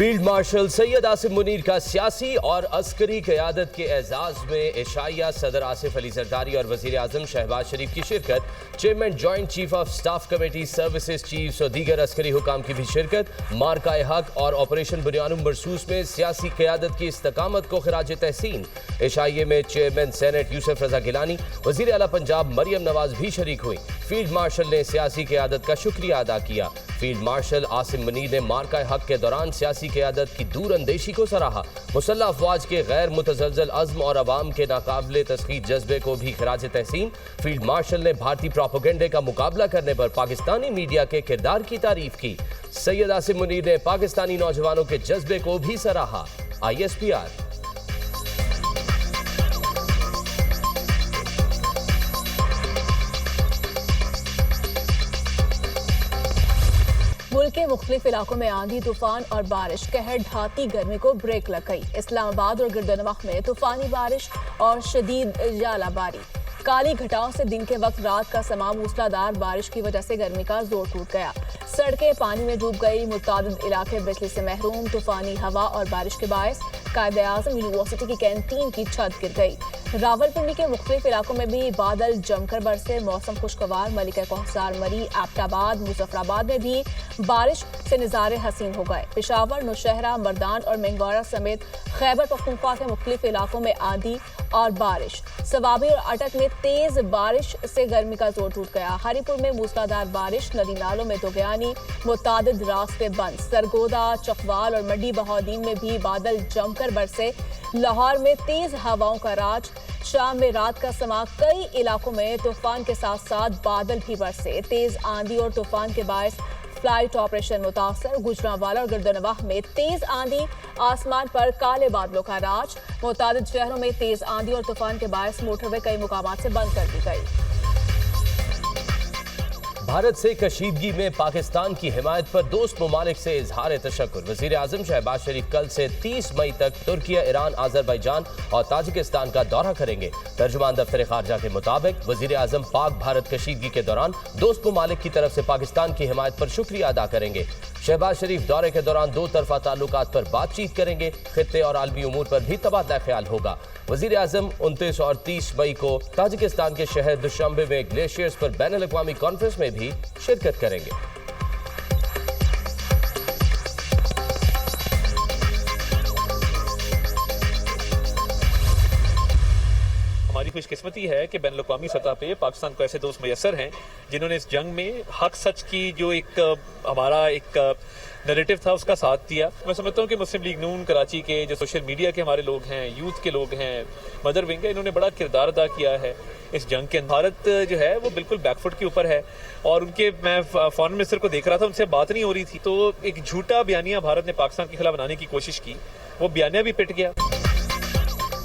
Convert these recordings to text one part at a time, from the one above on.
Field marshal Syed Asim Munir का सियासी और अस्करी क़यादत के एजाज में एशाया सदर आसिफ अली जरदारी और वज़ीर आज़म शहबाज शरीफ की शिरकत, chairman joint chief of staff committee services chiefs और दीगर अस्करी हुकाम की भी शिरकत। मार्काए हक और ऑपरेशन बुनियानुम मरसूस में सियासी क़यादत की इस्तकामत को खिराज तहसीन। एशाइए में चेयरमैन सेनेट यूसुफ रजा गिलानी, वज़ीर आला पंजाब मरियम नवाज भी शरीक हुई। फील्ड मार्शल ने सियासी क़यादत का शुक्रिया अदा किया। फील्ड मार्शल आसिम मुनीर ने मार्काए हक के दौरान सियासी क़यादत की दूर अंदेशी को सराहा। मुसल्लह अफवाज के गैर मुतज़लज़ल अज़्म और अवाम के नाकाबिले तस्खीर जज्बे को भी खिराज तहसीन। फील्ड मार्शल ने भारतीय प्रोपेगेंडे का मुकाबला करने पर पाकिस्तानी मीडिया के किरदार की तारीफ की। सैयद आसिम मुनीर ने पाकिस्तानी नौजवानों के जज्बे को भी सराहा। ISPR। मुल्क के मुख्तलिफ इलाकों में आंधी तूफान और बारिश कहर ढाती गर्मी को ब्रेक लग गई। इस्लामाबाद और गिरदनवाह में तूफानी बारिश और शदीद जालाबारी, काली घटाओं से दिन के वक्त रात का समा मूसलाधार बारिश की वजह से गर्मी का जोर टूट गया। सड़कें पानी में डूब गई, मुतअद्दिद इलाके बिजली से महरूम। तूफानी हवा और बारिश के बायस कायद-ए-आज़म यूनिवर्सिटी की कैंटीन की छत गिर गई। रावलपिंडी के मुख्तलिफ इलाकों में भी बादल जमकर बरसे, मौसम खुशगवार। मलिका कौसार, मरी, एबटाबाद, मुजफ्फराबाद में भी बारिश से नज़ारे हसीन हो गए। पेशावर, नौशहरा, मर्दान और मेंगोरा समेत खैबर पख्तूनख्वा के मुख्तलिफ इलाकों में आंधी और बारिश। सवाबी और अटक में तेज बारिश से गर्मी का जोर टूट गया। हरीपुर में मूसलाधार बारिश, नदी नालों में दोगयानी, मुतादिद रास्ते बंद। सरगोदा, चकवाल और मंडी बहादीन में भी बादल जमकर बरसे। लाहौर में तेज हवाओं का राज। शाम में रात का समा, कई इलाकों में तूफान के साथ साथ बादल भी बरसे। तेज आंधी और तूफान के बायस फ्लाइट ऑपरेशन मुतासर। गुजरांवाला और गिरदनवाह में तेज आंधी, आसमान पर काले बादलों का राज। मुतादिद शहरों में तेज आंधी और तूफान के बायस मोटरवे कई मुकामात से बंद कर दी गई। भारत से कशीदगी में पाकिस्तान की हिमायत पर दोस्त ममालिक से इजहार तशक्कुर। वज़ीर आज़म शहबाज शरीफ कल से 30 मई तक तुर्किया, ईरान, आज़रबाईजान और ताजिकिस्तान का दौरा करेंगे। तर्जुमान दफ्तर खारजा के मुताबिक वज़ीर आज़म पाक भारत कशीदगी के दौरान दोस्त ममालिक की तरफ से पाकिस्तान की हिमायत पर शुक्रिया अदा करेंगे। शहबाज शरीफ दौरे के दौरान दो तरफा ताल्लुकात पर बातचीत करेंगे। खित्ते और आलमी उमूर पर भी तबादला ख्याल होगा। वज़ीर आज़म 29 और 30 मई को ताजिकिस्तान के शहर दुशांबे में ग्लेशियर्स पर बैनुल अक़वामी कॉन्फ्रेंस में भी शिरकत करेंगे। हमारी खुशकिस्मती है कि बैनुल अक़वामी सतह पे पाकिस्तान को ऐसे दोस्त मैसर हैं जिन्होंने इस जंग में हक सच की जो हमारा एक नैरेटिव था उसका साथ दिया। मैं समझता हूँ कि मुस्लिम लीग नून कराची के जो सोशल मीडिया के हमारे लोग हैं, यूथ के लोग हैं, मदर विंग है, इन्होंने बड़ा किरदार अदा किया है इस जंग के। भारत जो है वो बिल्कुल बैकफुट के ऊपर है और मैं फॉरेन मिनिस्टर को देख रहा था, उनसे बात नहीं हो रही थी, तो एक झूठा बयानिया भारत ने पाकिस्तान के खिलाफ बनाने की कोशिश की, वो बयानिया भी पिट गया।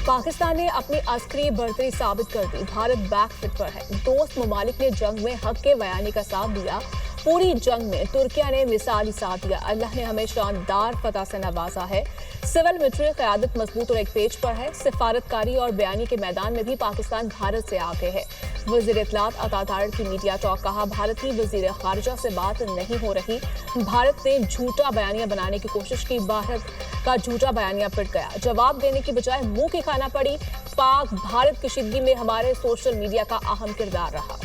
पाकिस्तान ने अपनी अस्करी बर्तरी साबित कर दी। भारत बैकफुट पर है। दोस्त ममालिक ने जंग में हक के बयानी का साथ दिया। पूरी जंग में तुर्किया ने मिसाली साथ दिया। अल्लाह ने हमें शानदार फतह से नवाजा है। सिविल मिलिट्री क़यादत मजबूत और एक पेज पर है। सिफारतकारी और बयानी के मैदान में भी पाकिस्तान भारत से आगे है। वज़ीर इत्तलात अतातार की मीडिया टॉक, कहा भारत की वज़ीर खारजा से बात नहीं हो रही। भारत ने झूठा बयानिया बनाने की कोशिश की, भारत का झूठा बयानिया पिट गया। जवाब देने की बजाय मुंह की खाना पड़ी। पाक भारत कशीदगी में हमारे सोशल मीडिया का अहम किरदार रहा।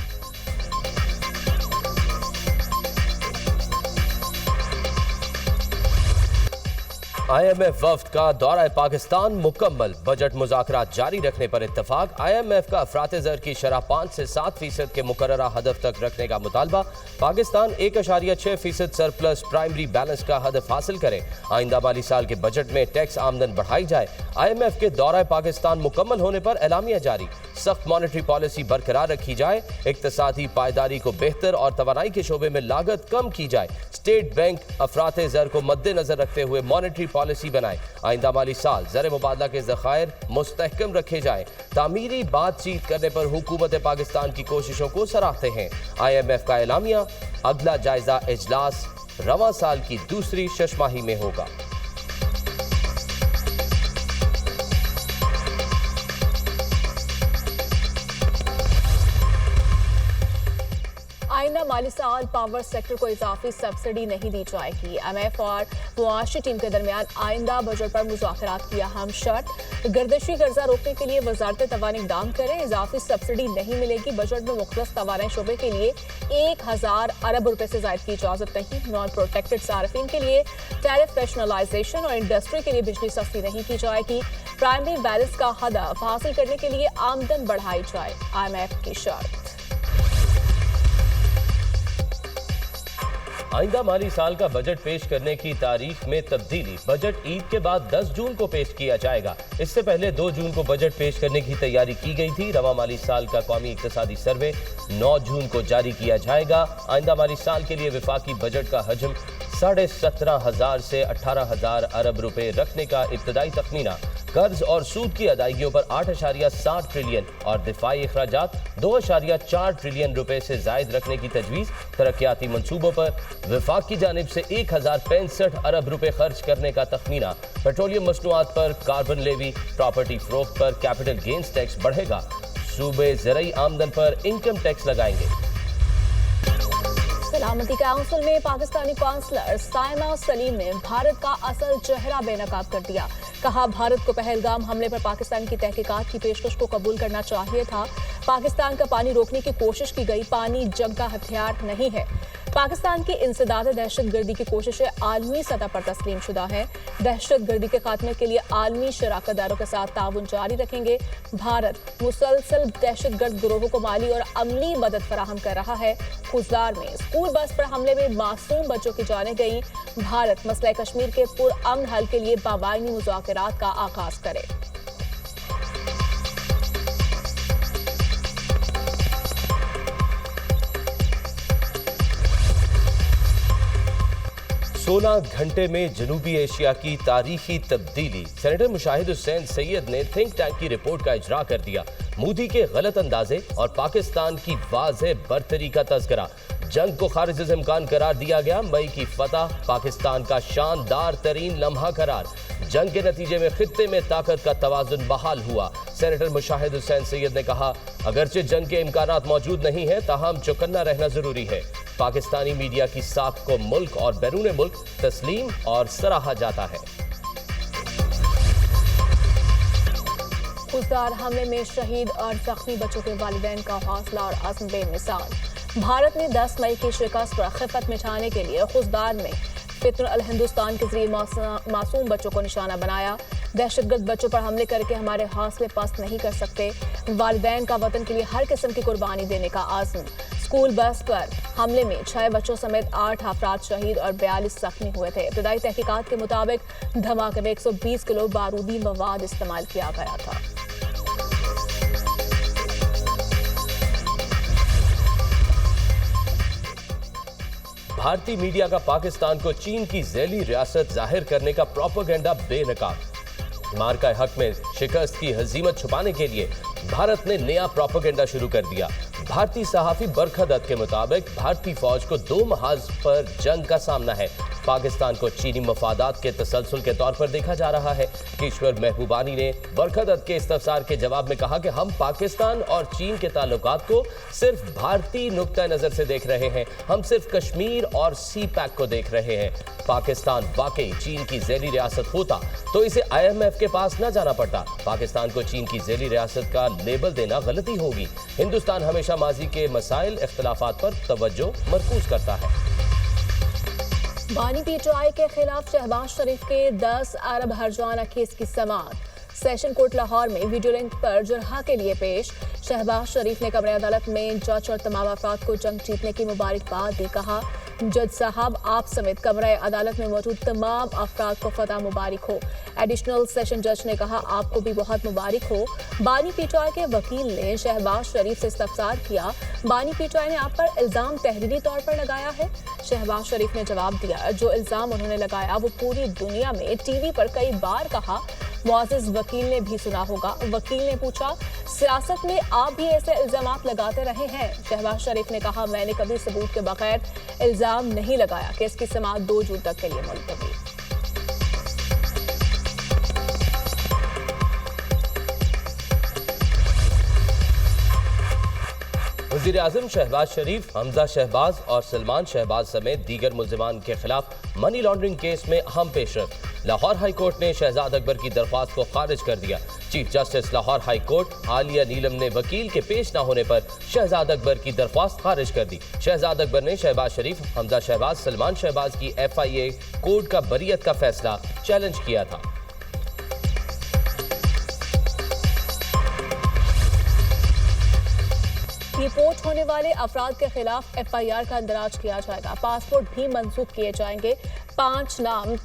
IMF वफ्द का दौरा पाकिस्तान मुकम्मल। बजट मुज़ाकरात जारी रखने पर इत्तफाक। IMF का अफरात ज़र की शरह 5 से 7% के मुकर्ररा हदफ तक रखने का मुतालबा। पाकिस्तान 1.6% सरप्लस प्राइमरी बैलेंस का हदफ हासिल करे। आइंदा माली साल के बजट में टैक्स आमदन बढ़ाई जाए। IMF के दौरा पाकिस्तान मुकम्मल होने पर एलामिया जारी। सख्त मॉनेटरी पॉलिसी बरकरार रखी जाए। इक्तसादी पायदारी को बेहतर और तवानाई के शोबे में लागत कम की जाए। स्टेट बैंक अफरात ज़र को मद्देनजर रखते हुए मॉनेटरी पॉलिसी बनाए। आइंदा माली साल ज़र मुबादला के ज़खायर मुस्तहकम रखे जाए। तामीरी बातचीत करने पर हुकूमत पाकिस्तान की कोशिशों को सराहते हैं। IMF का एलामिया, अगला जायजा इजलास रवां साल की दूसरी शशमाही में होगा। आइंदा माली साल पावर सेक्टर को इजाफी सब्सिडी नहीं दी जाएगी। IMF और मुआशी टीम के दरमियान आइंदा बजट पर मुज़ाकरात की अहम शर्त। गर्दिशी कर्जा रोकने के लिए वजारत तवानी इक़दाम करें। इजाफी सब्सिडी नहीं मिलेगी। बजट में मुख्तलिफ तवानाई शोबे के लिए 1000 अरब रुपए से ज़ायद की इजाजत नहीं। नॉन प्रोटेक्टेड सार्फिन के लिए टैरिफ रैशनलाइजेशन और इंडस्ट्री के लिए बिजली सस्ती नहीं की जाएगी। प्राइमरी बैलेंस का हदफ हासिल करने के लिए आमदन बढ़ाई जाए, IMF की शर्त। आइंदा माली साल का बजट पेश करने की तारीख में तब्दीली। बजट ईद के बाद 10 जून को पेश किया जाएगा। इससे पहले 2 जून को बजट पेश करने की तैयारी की गई थी। रवा माली साल का कौमी इक्तिसादी सर्वे 9 जून को जारी किया जाएगा। आइंदा माली साल के लिए विफाकी बजट का हजम 17,500 से 18,000 अरब रुपए रखने का इब्तदाई तखमीना। कर्ज और सूद की अदायगियों पर 8.7 ट्रिलियन और दिफाई अखराजात 2.4 ट्रिलियन रुपए से जायद रखने की तजवीज़। तरक्याती मंसूबों पर विफाक की जानिब से 1065 अरब रुपए खर्च करने का तखमीना। पेट्रोलियम मसनूआत पर कार्बन लेवी, प्रॉपर्टी फरोख्त पर कैपिटल गेन्स टैक्स बढ़ेगा। सूबे ज़रई आमदन पर इनकम टैक्स लगाएंगे। सलामती काउंसिल में पाकिस्तानी काउंसलर साइमा सलीम ने भारत का असल चेहरा बेनकाब कर दिया। कहा, भारत को पहलगाम हमले पर पाकिस्तान की तहकीकात की पेशकश को कबूल करना चाहिए था। पाकिस्तान का पानी रोकने की कोशिश की गई। पानी जंग का हथियार नहीं है। पाकिस्तान की इंसदाद दहशतगर्दी की कोशिशें आलमी सतह पर तस्लीम शुदा है। दहशतगर्दी के खात्मे के लिए आलमी शराकतदारों के साथ ताउन जारी रखेंगे। भारत मुसलसल दहशतगर्द गिरोहों को माली और अमली मदद फराहम कर रहा है। खुजलार में स्कूल बस पर हमले में मासूम बच्चों की जानें गई। भारत मसला कश्मीर के पुरअमन हल के लिए बाबाइनी मुज़ाकरात का आगाज करे। सोलह घंटे में जनूबी एशिया की तारीखी तब्दीली। सेनेटर मुशाहिद हुसैन सैयद ने थिंक टैंक की रिपोर्ट का इजरा कर दिया। मोदी के गलत अंदाजे और पाकिस्तान की वाज़ेह बरतरी का तज़किरा। जंग को खारिज इम्कान करार दिया गया। मई की फतह पाकिस्तान का शानदार तरीन लम्हा करार। जंग के नतीजे में खित्ते में ताकत का तवाज़ुन बहाल हुआ। सेनेटर मुशाहिद हुसैन सैयद ने कहा, अगरचे जंग के इम्कानात मौजूद नहीं है, ताहम चौकन्ना रहना जरूरी है। पाकिस्तानी मीडिया की साख को मुल्क और बैरून मुल्क तस्लीम और सराहा जाता है। खुजदार हमले में शहीद और जख्मी बच्चों के वालिदैन का हौसला और अज़्म बेमिसाल। भारत ने 10 मई की शिकस्त पर खिफत मिटाने के लिए खुजदार में फित्र अल हिंदुस्तान के जरिए मासूम बच्चों को निशाना बनाया। दहशतगर्द बच्चों पर हमले करके हमारे हौसले पस्त नहीं कर सकते। वालिदैन का वतन के लिए हर किस्म की कुर्बानी देने का आज़म। स्कूल बस पर हमले में 6 बच्चों समेत 8 अफराद शहीद और 42 जख्मी हुए थे। इब्तदाई तहकीकात के मुताबिक धमाके में 120 किलो बारूदी मवाद इस्तेमाल किया गया था। भारतीय मीडिया का पाकिस्तान को चीन की झैली रियासत जाहिर करने का प्रोपेगेंडा बेनकाब। मार्का हक में शिकस्त की हजीमत छुपाने के लिए भारत ने नया प्रोपेगेंडा शुरू कर दिया। भारतीय सहाफी बरखा दत्त के मुताबिक भारतीय फौज को 2 महाज पर जंग का सामना है। पाकिस्तान को चीनी मफादात के तसलसल के तौर पर देखा जा रहा है। किश्वर महबूबानी ने बरखा दत्त के इस्तफसार के जवाब में कहा कि हम पाकिस्तान और चीन के ताल्लुकात को सिर्फ भारतीय नुक्ता नजर से देख रहे हैं। हम सिर्फ कश्मीर और सी पैक को देख रहे हैं। पाकिस्तान वाकई चीन की झैली रियासत होता तो इसे IMF के पास न जाना पड़ता। पाकिस्तान को चीन की झैली रियासत का लेबल देना गलती होगी। हिंदुस्तान हमेशा माजी के मसाइल इख्तलाफात पर तवज्जो मरकूज करता है। बानी PTI के खिलाफ शहबाज शरीफ के 10 अरब हर्जाना केस की समाअत। सेशन कोर्ट लाहौर में वीडियो लिंक पर जुर्हा के लिए पेश। शहबाज शरीफ ने कमरे अदालत में जज और तमाम अफराद को जंग जीतने की मुबारकबाद दी। कहा, जज साहब आप समेत कमरे अदालत में मौजूद तमाम अफराद को फतह मुबारक हो। एडिशनल सेशन जज ने कहा, आपको भी बहुत मुबारक हो। बानी PTI के वकील ने शहबाज शरीफ से इस्तफसार किया, बानी PTI ने आप पर इल्जाम तहरीरी तौर पर लगाया है। शहबाज शरीफ ने जवाब दिया, जो इल्जाम उन्होंने लगाया वो पूरी दुनिया में टीवी पर कई बार कहा। मुअज़्ज़िज़ वकील ने भी सुना होगा। वकील ने पूछा, सियासत में आप भी ऐसे इल्जामात लगाते रहे हैं? शहबाज शरीफ ने कहा, मैंने कभी सबूत के बगैर इल्जाम नहीं लगाया। केस की समाअत 2 जून तक के लिए मुलतवी। वज़ीर आज़म शहबाज शरीफ, हमजा शहबाज और सलमान शहबाज समेत दीगर मुल्ज़िमान के खिलाफ मनी लॉन्ड्रिंग केस में अहम पेशरफ। लाहौर हाई कोर्ट ने शहजाद अकबर की दरख्वास्त को खारिज कर दिया। Chief justice Lahore high court Aliya Neelam ने वकील के पेश न होने पर शहजाद अकबर की दरख्वास्त खारिज कर दी। शहजाद अकबर ने शहबाज शरीफ, हमजा शहबाज, सलमान शहबाज की FIA कोर्ट का बरीयत का फैसला चैलेंज किया था। रिपोर्ट होने वाले अफराद के खिलाफ FIR का इंदराज किया जाएगा। पासपोर्ट भी मंसूख किए जाएंगे। 5 नाम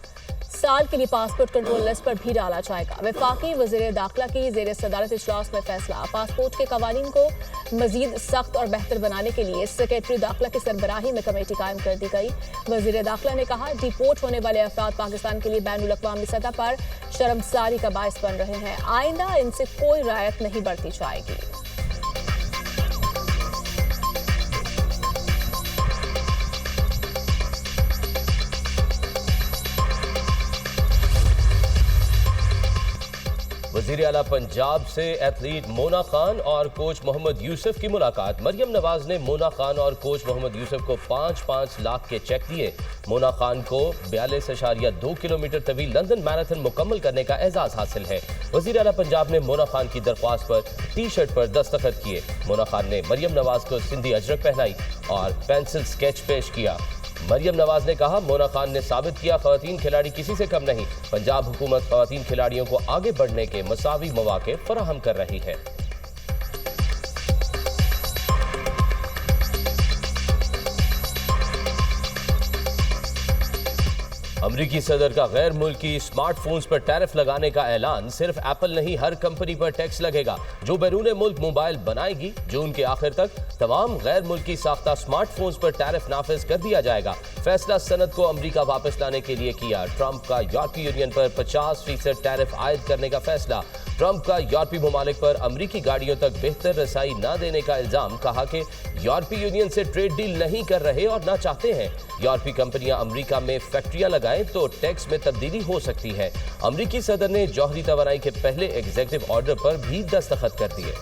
साल के लिए पासपोर्ट कंट्रोल लिस्ट पर भी डाला जाएगा। वफाकी वज़ीर दाखिला की ज़ेर सदारत इजलास में फैसला। पासपोर्ट के कवानीन को मजीद सख्त और बेहतर बनाने के लिए सेक्रेटरी दाखिला की सरबराही में कमेटी कायम कर दी गई। वज़ीर दाखिला ने कहा, डिपोर्ट होने वाले अफराद पाकिस्तान के लिए बैनुल अक़वामी सतह पर शर्मसारी का बायस बन रहे हैं। आइंदा इनसे कोई रियायत नहीं बरती जाएगी। वज़ीर आला पंजाब से एथलीट मोना खान और कोच मोहम्मद यूसुफ की मुलाकात। मरियम नवाज ने मोना खान और कोच मोहम्मद यूसुफ को 5-5 लाख के चेक दिए। मोना खान को 42.2 किलोमीटर तवील लंदन मैराथन मुकम्मल करने का एजाज हासिल है। वज़ीर आला पंजाब ने मोना खान की दरख्वास्त पर टी-शर्ट पर दस्तखत किए। मोना खान ने मरियम नवाज को सिंधी अजरक पहनाई और पेंसिल स्केच पेश किया। मरियम नवाज ने कहा, मोना खान ने साबित किया ख़वातीन खिलाड़ी किसी से कम नहीं। पंजाब हुकूमत ख़वातीन खिलाड़ियों को आगे बढ़ने के मसावी मौके फराहम कर रही है। अमरीकी सदर का गैर मुल्की स्मार्टफोन्स पर टैरिफ लगाने का ऐलान। सिर्फ एप्पल नहीं, हर कंपनी पर टैक्स लगेगा जो बैरून मुल्क मोबाइल बनाएगी। जून के आखिर तक तमाम गैर मुल्की साख्ता स्मार्टफोन्स पर टैरिफ नाफिज कर दिया जाएगा। फैसला सनद को अमरीका वापस लाने के लिए किया। ट्रंप का यूरोपीय यूनियन पर 50% टैरिफ आयद करने का फैसला। ट्रंप का यूरोपीय ममालिक पर अमरीकी गाड़ियों तक बेहतर रसाई न देने का इल्जाम। कहा कि यूरोपीय यूनियन से ट्रेड डील नहीं कर रहे और न चाहते हैं। यूरोपीय कंपनियां अमरीका में फैक्ट्रियां लगाएं तो टैक्स में तब्दीली हो सकती है। अमरीकी सदर ने जौहरी तवानाई के पहले एग्जीक्यूटिव ऑर्डर पर भी दस्तखत कर दिए।